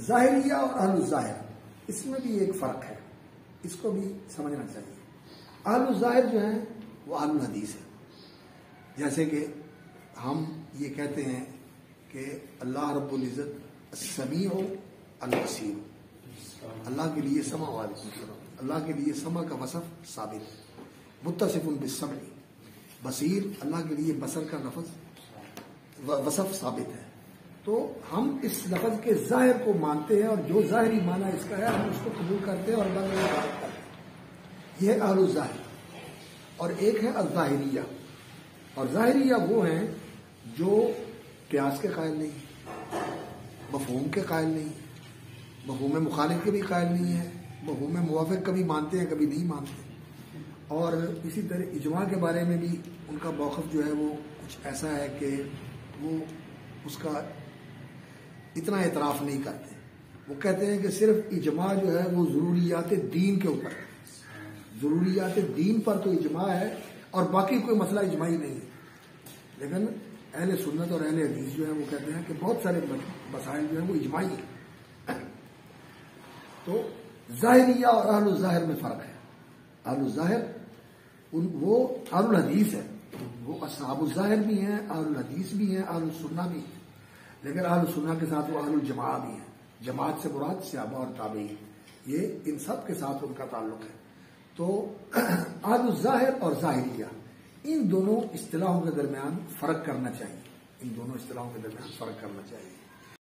ظاہریہ اور اہل الظاہر، اس میں بھی ایک فرق ہے، اس کو بھی سمجھنا چاہیے۔ اہل الظاہر جو ہیں وہ اہل الحدیث ہے، جیسے کہ ہم یہ کہتے ہیں کہ اللہ رب العزت السمیع البصیر، اللہ کے لیے سمع اللہ کے لیے سمع کا وصف ثابت ہے، متصف بالسمع، بصیر اللہ کے لیے بصر کا وصف ثابت ہے۔ تو ہم اس لفظ کے ظاہر کو مانتے ہیں، اور جو ظاہری معنی اس کا ہے ہم اس کو قبول کرتے ہیں اور بات کرتے ہیں۔ یہ اہل الظاہر۔ اور ایک ہے الظاہریہ، اور ظاہریہ وہ ہیں جو قیاس کے قائل نہیں، مفہوم کے قائل نہیں، مفہوم مخالف کے بھی قائل نہیں ہے، مفہوم موافق کبھی مانتے ہیں کبھی نہیں مانتے، اور اسی طرح اجماع کے بارے میں بھی ان کا موقف جو ہے وہ کچھ ایسا ہے کہ وہ اس کا اتنا اعتراف نہیں کرتے۔ وہ کہتے ہیں کہ صرف اجماع جو ہے وہ ضروریات دین کے اوپر ہے، ضروریات دین پر تو اجماع ہے اور باقی کوئی مسئلہ اجماعی نہیں ہے۔ لیکن اہل سنت اور اہل حدیث جو ہے وہ کہتے ہیں کہ بہت سارے مسائل جو ہیں وہ اجماعی ہیں۔ تو ظاہریہ اور اہل الظاہر میں فرق ہے۔ اہل الظاہر وہ اہل الحدیث ہے، وہ اصحاب الظاہر بھی ہیں، اہل الحدیث بھی ہیں، اہل السنہ بھی ہیں، لیکن اہل السنہ کے ساتھ وہ اہل الجماعہ بھی ہیں۔ جماعت سے مراد صحابہ اور تابعین، یہ ان سب کے ساتھ ان کا تعلق ہے۔ تو اہل الظاہر اور ظاہریہ، ان دونوں اصطلاحوں کے درمیان فرق کرنا چاہیے، ان دونوں اصطلاحوں کے درمیان فرق کرنا چاہیے۔